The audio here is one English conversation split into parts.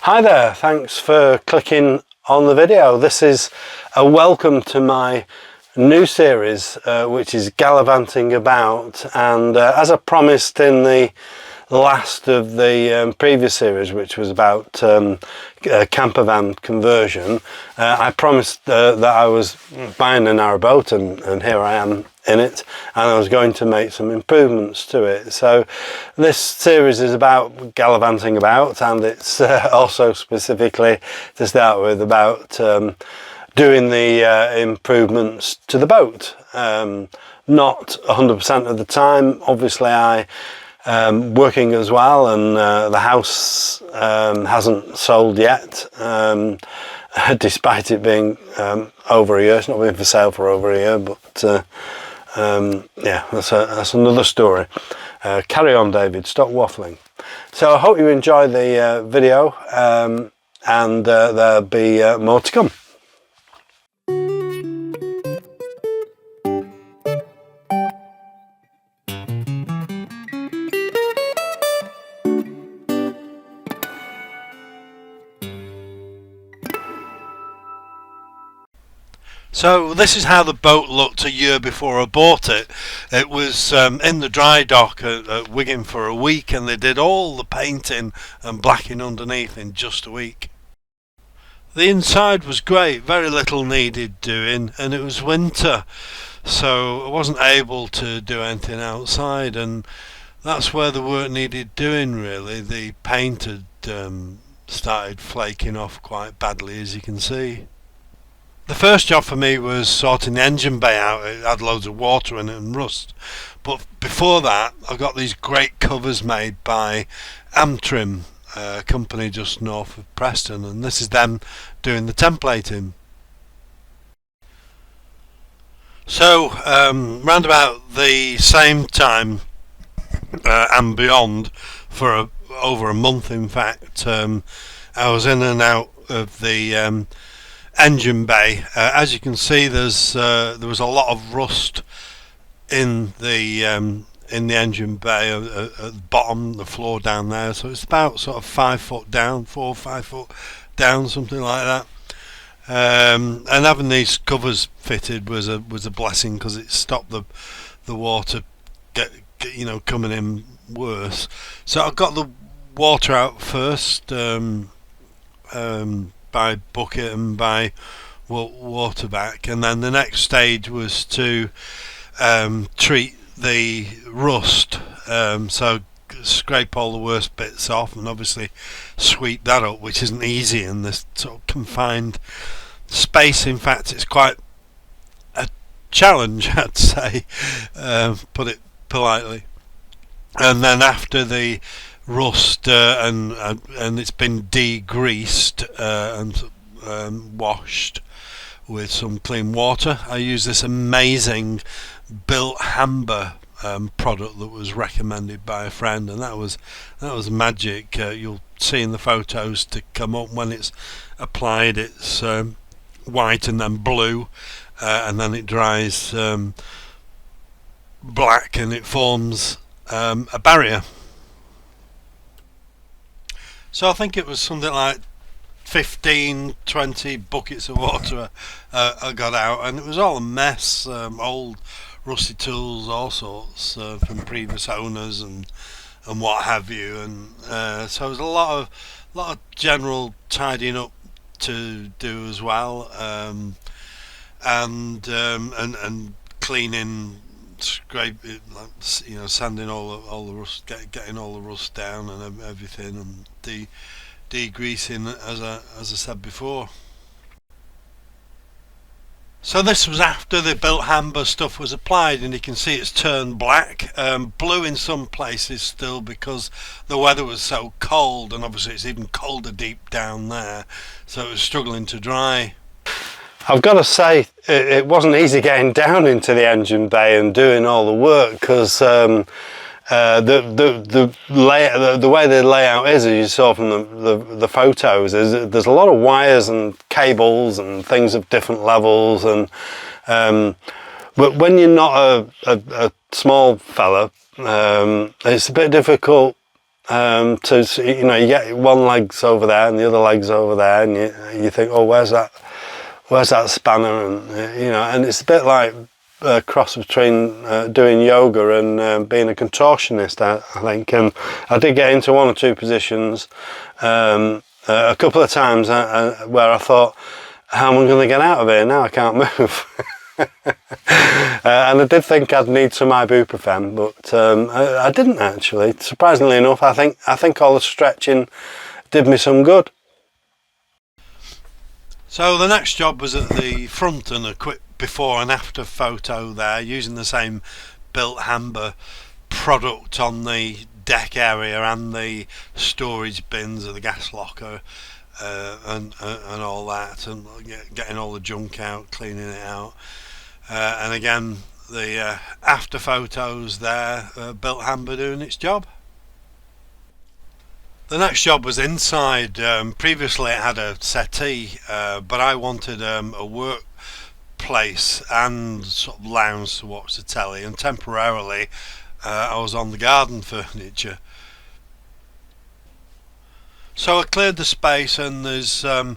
Hi there, thanks for clicking on the video. This is a welcome to my new series which is Gallivanting About, and as I promised in the last of the previous series, which was about camper van conversion, I promised that I was buying a narrowboat, and here I am in it, and I was going to make some improvements to it. So this series is about gallivanting about, and it's also specifically, to start with, about doing the improvements to the boat. Not 100% of the time, obviously. I working as well, and the house hasn't sold yet, despite it being over a year. It's not been for sale for over a year, but yeah, that's another story. Carry on, David, stop waffling. So I hope you enjoy the video, and there'll be more to come. So this is how the boat looked a year before I bought it. It was in the dry dock at Wigan for a week, and they did all the painting and blacking underneath in just a week. The inside was great, very little needed doing, and it was winter, so I wasn't able to do anything outside, and that's where the work needed doing really. The paint had started flaking off quite badly, as you can see. The first job for me was sorting the engine bay out. It had loads of water in it and rust. But before that, I got these great covers made by Amtrim, a company just north of Preston, and this is them doing the templating. So round about the same time and beyond, for over a month in fact, I was in and out of the engine bay. As you can see, there was a lot of rust in the engine bay at the bottom, the floor down there. So it's about sort of 5 foot down, 4 or 5 foot down, something like that. And having these covers fitted was a blessing, because it stopped the water coming in worse. So I got the water out first. By bucket and by water back, and then the next stage was to treat the rust, so scrape all the worst bits off and obviously sweep that up, which isn't easy in this sort of confined space. In fact, it's quite a challenge, I'd say, put it politely. And then after the rust and it's been degreased and washed with some clean water, I use this amazing built Hamber product that was recommended by a friend, and that was magic. You'll see in the photos to come up when it's applied. It's white and then blue, and then it dries black, and it forms a barrier. So I think it was something like 15-20 buckets of water I got out, and it was all a mess, old rusty tools, all sorts, from previous owners and what have you, and so there was a lot of general tidying up to do as well, and cleaning, scrape it, sanding all the rust, getting all the rust down and everything, and degreasing, as I said before. So this was after the built Hamber stuff was applied, and you can see it's turned black, blue in some places still, because the weather was so cold, and obviously it's even colder deep down there, so it was struggling to dry. I've got to say, it wasn't easy getting down into the engine bay and doing all the work, because the way the layout is, as you saw from the photos, is there's a lot of wires and cables and things of different levels, and but when you're not a small fella, it's a bit difficult you know, you get one leg's over there and the other leg's over there, and you think, oh, where's that spanner? And you know, and it's a bit like a cross between doing yoga and being a contortionist, I think. And I did get into one or two positions a couple of times where I thought, how am I going to get out of here now? I can't move. And I did think I'd need some ibuprofen, but I didn't actually. Surprisingly enough, I think all the stretching did me some good. So the next job was at the front, and a quick before and after photo there, using the same built hamper product on the deck area and the storage bins of the gas locker, and all that, and getting all the junk out, cleaning it out. And again, the after photos there, built hamper doing its job. The next job was inside. Previously it had a settee, but I wanted a workplace and sort of lounge to watch the telly, and temporarily I was on the garden furniture. So I cleared the space, and there's a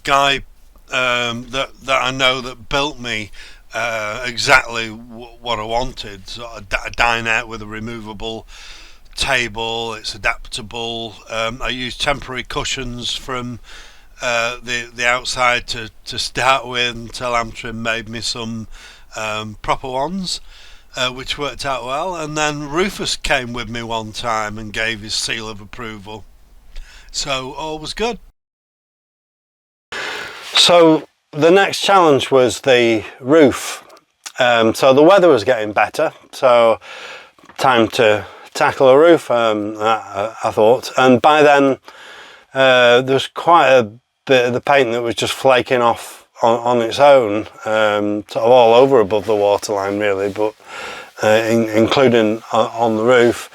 guy that I know that built me exactly what I wanted. So a dinette with a removable table. It's adaptable. I used temporary cushions from the outside to start with, until Amtrim made me some proper ones, which worked out well. And then Rufus came with me one time and gave his seal of approval. So all was good. So the next challenge was the roof. So the weather was getting better, so time to tackle a roof, I thought. And by then there was quite a bit of the paint that was just flaking off on its own, sort of all over above the waterline really, but including on the roof.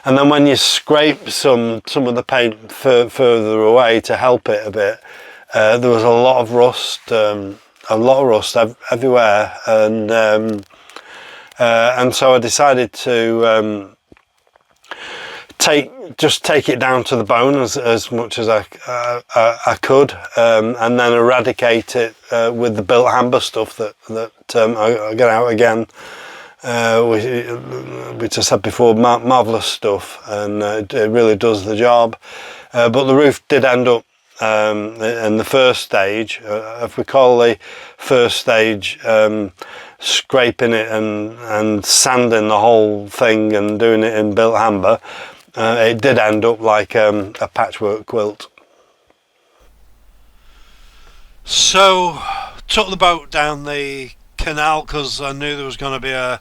And then when you scrape some of the paint further away to help it a bit, there was a lot of rust everywhere, and so I decided to take it down to the bone as much as I could, and then eradicate it with the built hamper stuff that I got out again, which I said before, marvellous stuff, and it really does the job. But the roof did end up in the first stage, if we call the first stage scraping it and sanding the whole thing and doing it in built hamper, it did end up like a patchwork quilt. So took the boat down the canal because I knew there was going to be a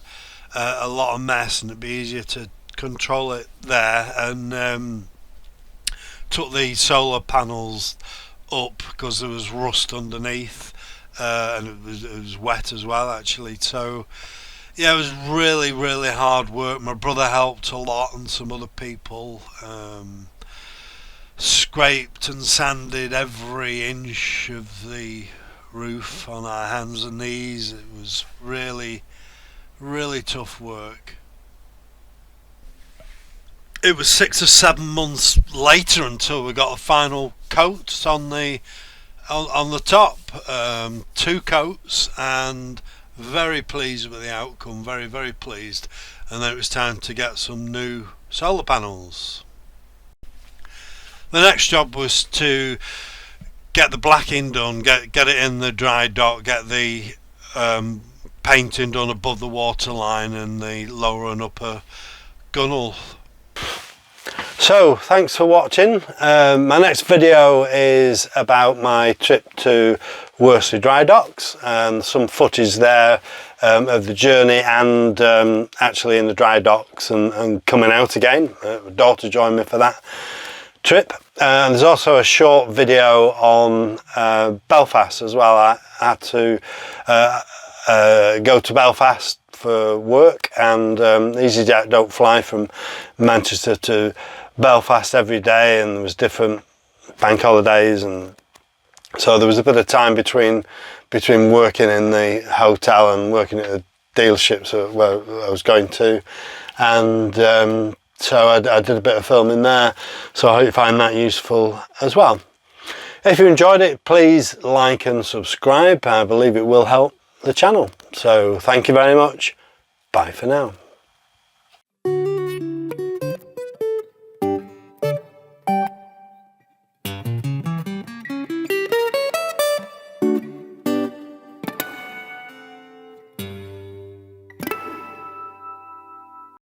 lot of mess, and it'd be easier to control it there, and took the solar panels up because there was rust underneath, and it was wet as well actually. So yeah, it was really hard work. My brother helped a lot, and some other people. Scraped and sanded every inch of the roof on our hands and knees. It was really tough work. It was 6 or 7 months later until we got a final coat on the top, 2 coats, and very pleased with the outcome, very pleased. And then it was time to get some new solar panels. The next job was to get the blacking done, get it in the dry dock, get the painting done above the waterline and the lower and upper gunnel. So thanks for watching. My next video is about my trip to Worsley Dry Docks, and some footage there of the journey, and actually in the dry docks and coming out again. My daughter joined me for that trip. And there's also a short video on Belfast as well. I had to go to Belfast for work, and EasyJet don't fly from Manchester to Belfast every day, and there was different bank holidays, and so there was a bit of time between working in the hotel and working at the dealerships where I was going to, and So I did a bit of filming there, so I hope you find that useful as well. If you enjoyed it, please like and subscribe. I believe it will help the channel. So thank you very much. Bye for now.